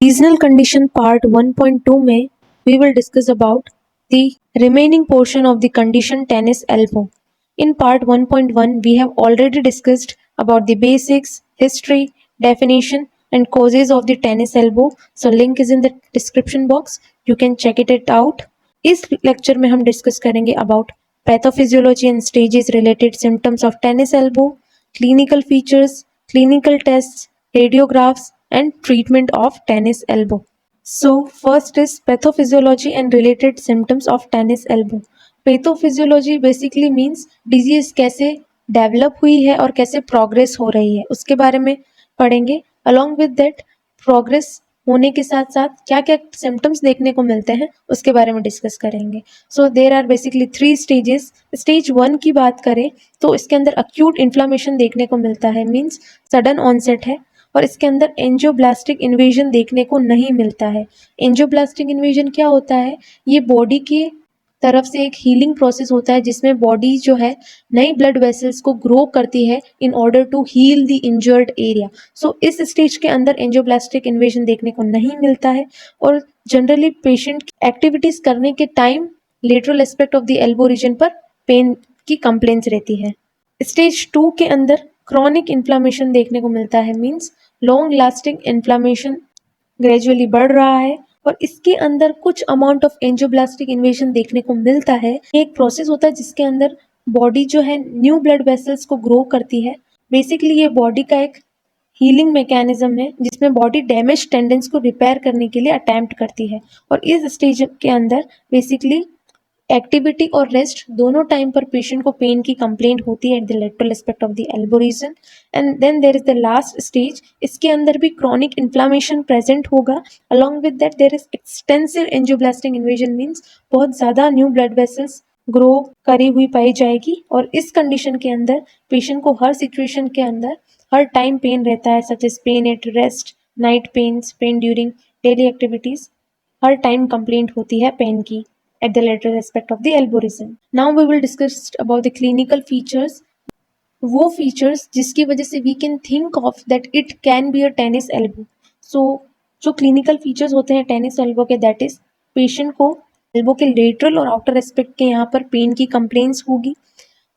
Seasonal condition part 1.2 में we will discuss about the remaining portion of the condition tennis elbow. In part 1.1 we have already discussed about the basics, history, definition and causes of the tennis elbow. So link is in the description box. You can check it out. इस lecture में हम discuss करेंगे about pathophysiology and stages related symptoms of tennis elbow, clinical features, clinical test, radiographs and treatment of tennis elbow. So first is pathophysiology and related symptoms of tennis elbow. Pathophysiology basically means disease कैसे develop हुई है और कैसे progress हो रही है उसके बारे में पढ़ेंगे. अलॉन्ग विद दैट प्रोग्रेस होने के साथ साथ क्या क्या सिम्टम्स देखने को मिलते हैं उसके बारे में डिस्कस करेंगे. So there are basically 3 stages. Stage 1 की बात करें तो इसके अंदर अक्यूट इन्फ्लामेशन देखने को मिलता है, मीन्स सडन ऑनसेट है और इसके अंदर एंजियोब्लास्टिक इन्वेजन देखने को नहीं मिलता है. एंजियोब्लास्टिक इन्वेजन क्या होता है? ये बॉडी की तरफ से एक हीलिंग प्रोसेस होता है जिसमें बॉडी जो है नई ब्लड वेसल्स को ग्रो करती है in order to heal the injured area. So इस स्टेज के अंदर एंजियोब्लास्टिक इन्वेजन देखने को नहीं मिलता है और जनरली पेशेंट एक्टिविटीज करने के time lateral aspect of the elbow region पर पेन की कंप्लेंट्स रहती है. स्टेज 2 के अंदर क्रॉनिक इन्फ्लामेशन देखने को मिलता है, means long lasting inflammation gradually बढ़ रहा है और इसके अंदर कुछ अमाउंट ऑफ एंजियोब्लास्टिक इन्वेजन देखने को मिलता है. एक प्रोसेस होता है जिसके अंदर बॉडी जो है न्यू ब्लड वेसल्स को ग्रो करती है. बेसिकली ये बॉडी का एक हीलिंग मैकेनिज्म है जिसमें बॉडी डैमेज टेंडेंस को रिपेयर करने के लिए अटेम्प्ट करती है और इस स्टेज के अंदर बेसिकली एक्टिविटी और रेस्ट दोनों टाइम पर पेशेंट को पेन की कंप्लेंट होती है at the lateral aspect of the elbow region. And then there is the last stage. इसके अंदर भी क्रॉनिक इन्फ्लामेशन प्रेजेंट होगा. Along with that there is extensive angioblastic invasion, means बहुत ज़्यादा न्यू ब्लड वेसल्स ग्रो करी हुई पाई जाएगी और इस कंडीशन के अंदर पेशेंट को हर सिचुएशन के अंदर हर टाइम पेन रहता है, such as pain at rest, night pains, pain during daily activities. हर टाइम कंप्लेंट होती है पेन की at the lateral aspect of the elbow region. Now we will discuss about the clinical features. वो features जिसकी वजह से we can think of that it can be a tennis elbow. So जो clinical features होते हैं tennis elbow के, that is patient को elbow के lateral और outer aspect के यहाँ पर पेन की complaints होगी.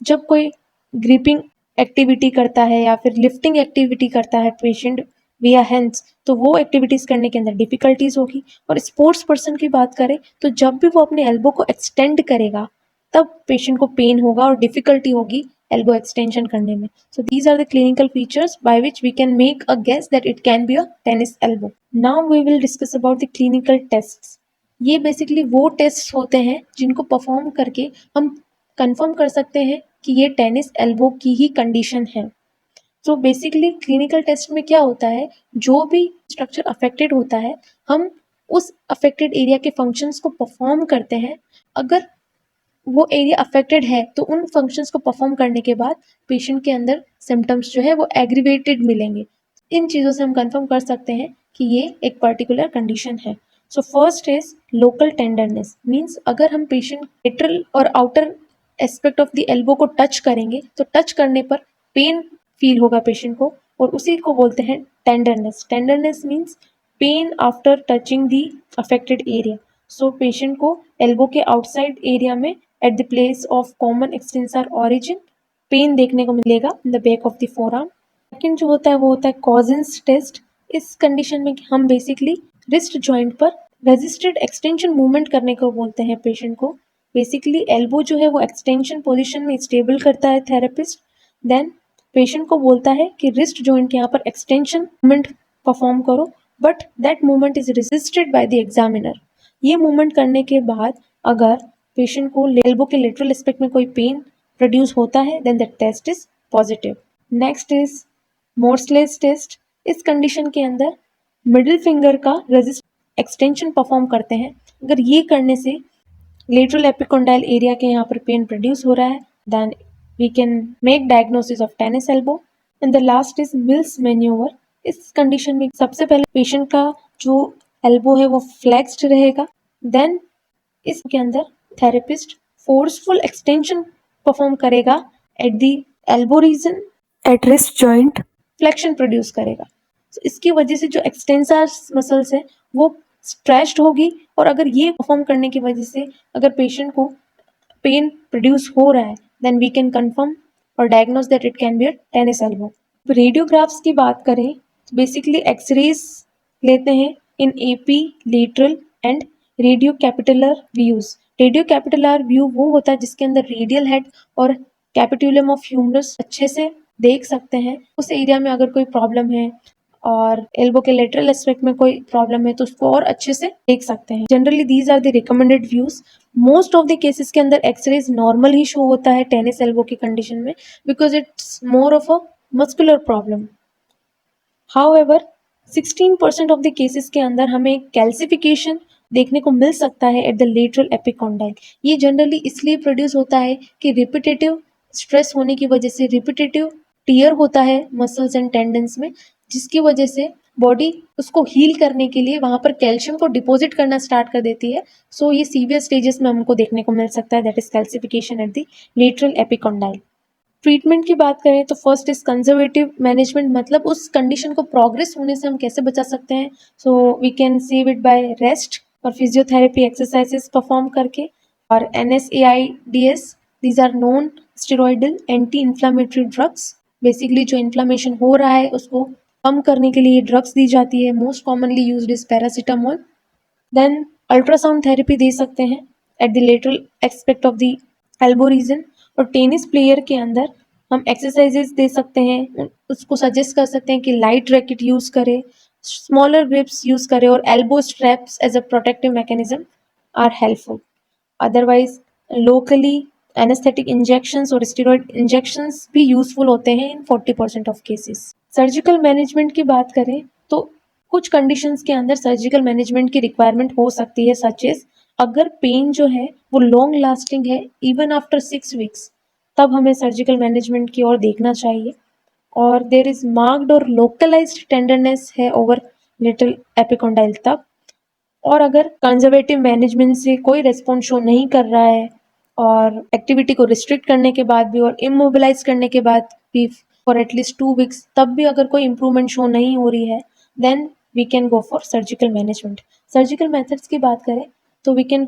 जब कोई ग्रिपिंग एक्टिविटी करता है या फिर लिफ्टिंग एक्टिविटी करता है पेशेंट विया हैंड्स, तो वो एक्टिविटीज़ करने के अंदर डिफ़िकल्टीज होगी. और स्पोर्ट्स पर्सन की बात करें तो जब भी वो अपने एल्बो को एक्सटेंड करेगा तब पेशेंट को पेन होगा और डिफ़िकल्टी होगी एल्बो एक्सटेंशन करने में. So these are the clinical features by which we can make a guess that it can be a tennis elbow. Now we will discuss about the clinical tests. ये basically वो test होते हैं जिनको perform करके हम confirm कर सकते हैं कि ये टेनिस एल्बो की ही कंडीशन है. तो बेसिकली क्लिनिकल टेस्ट में क्या होता है, जो भी स्ट्रक्चर अफेक्टेड होता है हम उस अफेक्टेड एरिया के फंक्शंस को परफॉर्म करते हैं. अगर वो एरिया अफेक्टेड है तो उन फंक्शंस को परफॉर्म करने के बाद पेशेंट के अंदर सिम्टम्स जो है वो एग्रीवेटेड मिलेंगे. इन चीज़ों से हम कंफर्म कर सकते हैं कि ये एक पर्टिकुलर कंडीशन है. So first is local tenderness, means अगर हम पेशेंट लेटरल और outer aspect of the elbow को टच करेंगे तो टच करने पर पेन फील होगा पेशेंट को और उसी को बोलते हैं tenderness. Tenderness means pain after touching the affected area. So patient को एल्बो के आउटसाइड एरिया में at the place of common extensor origin pain देखने को मिलेगा in the back of the forearm. Second जो होता है वो होता है कॉजिन्स टेस्ट. इस कंडीशन में हम बेसिकली रिस्ट जॉइंट पर रेजिस्टेड एक्सटेंशन मूवमेंट करने को बोलते हैं पेशेंट को. बेसिकली एल्बो जो है वो एक्सटेंशन पोजीशन में स्टेबल करता है थेरेपिस्ट. देन पेशेंट को बोलता है कि रिस्ट जॉइंट के यहाँ पर एक्सटेंशन मूवमेंट परफॉर्म करो, but that movement is resisted by the examiner. ये मूवमेंट करने के बाद अगर पेशेंट को एल्बो के लेटरल एस्पेक्ट में कोई पेन प्रोड्यूस होता है then that test is positive. Next is Maudsley's test. इस कंडीशन के अंदर मिडिल फिंगर का रेजिस्ट एक्सटेंशन परफॉर्म करते हैं. अगर ये करने से लेटरल एपिकोंडाइल एरिया के यहाँ पर पेन प्रोड्यूस हो रहा है then we can make diagnosis of tennis elbow. And the last is Mills maneuver. इस कंडीशन में सबसे पहले पेशेंट का जो एल्बो है वो फ्लेक्स्ड रहेगा. देन इसके अंदर थेरेपिस्ट फोर्सफुल एक्सटेंशन परफॉर्म करेगा at the elbow region at wrist joint, flexion produce करेगा. So, इसकी वजह से जो एक्सटेंसर मसल्स है वो स्ट्रेच्ड होगी, और अगर ये परफॉर्म करने की वजह से अगर पेशेंट को पेन प्रोड्यूस हो रहा है, देन वी कैन कंफर्म और diagnose that it can be a tennis elbow. Radiographs की बात करें तो बेसिकली एक्सरेज लेते हैं in AP, lateral and radio capitular views. Radio capitular view वो होता है जिसके अंदर रेडियल हेड और कैपिटुलम ऑफ ह्यूमरस अच्छे से देख सकते हैं। उस एरिया में अगर कोई प्रॉब्लम है और एल्बो के लेटरल एस्पेक्ट में कोई प्रॉब्लम है तो उसको और अच्छे से देख सकते हैं। Generally these are the recommended views. Most of the cases के अंदर एक्सरेज नॉर्मल ही शो होता है टेनिस एल्बो की कंडीशन में, because it's more of a muscular problem. However 16% of the cases के अंदर हमें कैल्सिफिकेशन देखने को मिल सकता है एट द लेटरल एपिकॉन्डाइल। ये जनरली इसलिए प्रोड्यूस होता है कि रिपीटेटिव स्ट्रेस होने की वजह से रिपीटेटिव टीयर होता है मसल्स एंड टेंडन्स में, जिसकी वजह से बॉडी उसको हील करने के लिए वहां पर कैल्शियम को डिपॉजिट करना स्टार्ट कर देती है। सो ये सीवियर स्टेजेस में हमको देखने को मिल सकता है, that is calcification eight the lateral epicondyle. Treatment की बात करें तो फर्स्ट इज कंजर्वेटिव मैनेजमेंट, मतलब उस कंडीशन को प्रोग्रेस होने से हम कैसे बचा सकते हैं। So we can save it by rest और फिजियोथेरेपी एक्सरसाइजेस परफॉर्म करके, और NSAIDs, these are non steroidal anti inflammatory drugs. Basically जो इन्फ्लामेशन हो रहा है उसको कम करने के लिए ड्रग्स दी जाती है। Most commonly used is paracetamol. Then ultrasound therapy दे सकते हैं at the lateral aspect of the elbow region. और टेनिस प्लेयर के अंदर हम एक्सरसाइजेस दे सकते हैं, उसको सजेस्ट कर सकते हैं कि लाइट रैकेट यूज़ करे, स्मॉलर ग्रिप्स यूज़ करे, और elbow straps as a protective mechanism are helpful. Otherwise locally anaesthetic injections और स्टेरॉइड इंजेक्शंस भी यूजफुल होते हैं in 40% of cases. Surgical management की बात करें तो कुछ कंडीशंस के अंदर सर्जिकल मैनेजमेंट की रिक्वायरमेंट हो सकती है, सच एज अगर पेन जो है वो लॉन्ग लास्टिंग है इवन आफ्टर 6 वीक्स, तब हमें सर्जिकल मैनेजमेंट की ओर देखना चाहिए। और देर इज मार्क्ड और लोकलाइज्ड टेंडरनेस है ओवर लिटिल एपिकॉन्डाइल तब, और अगर कंजर्वेटिव मैनेजमेंट से कोई रेस्पॉन्स शो नहीं कर रहा है और एक्टिविटी को रिस्ट्रिक्ट करने के बाद भी और इमोबिलाइज करने के बाद भी फॉर एटलीस्ट 2 वीक्स तब भी अगर कोई इंप्रूवमेंट शो नहीं हो रही है, then we can go for surgical management. Surgical methods की बात करें तो we can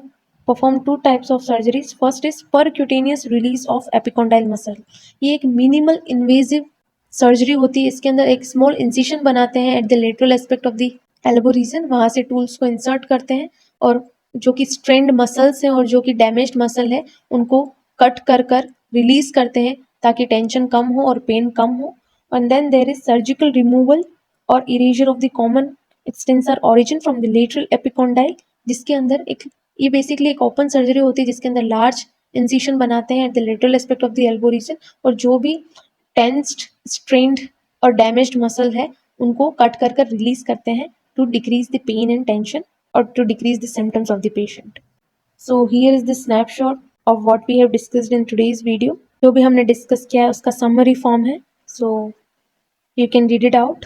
perform 2 types of surgeries. First is percutaneous release of epicondyle muscle. ये एक मिनिमल इन्वेजिव सर्जरी होती है। इसके अंदर एक स्मॉल इंसिशन बनाते हैं at the lateral aspect of the elbow region, वहां से टूल्स को इंसर्ट करते हैं और जो कि स्ट्रेंड मसल्स हैं और जो कि डैमेज्ड मसल है उनको कट कर कर रिलीज करते हैं ताकि टेंशन कम हो और पेन कम हो। And then there is surgical removal और erasure of the common extensor origin from the lateral epicondyle, जिसके अंदर एक ये बेसिकली एक ओपन सर्जरी होती है जिसके अंदर लार्ज इंसिशन बनाते हैं at the lateral aspect of the elbow region, और जो भी टेंस्ड, स्ट्रेन्ड और डैमेज्ड मसल है उनको कट कर कर रिलीज करते हैं to decrease the pain and tension or to decrease the symptoms of the patient. So here is the snapshot of what we have discussed in today's video. जो भी हमने discuss किया है उसका समरी फॉर्म है, so you can read it out.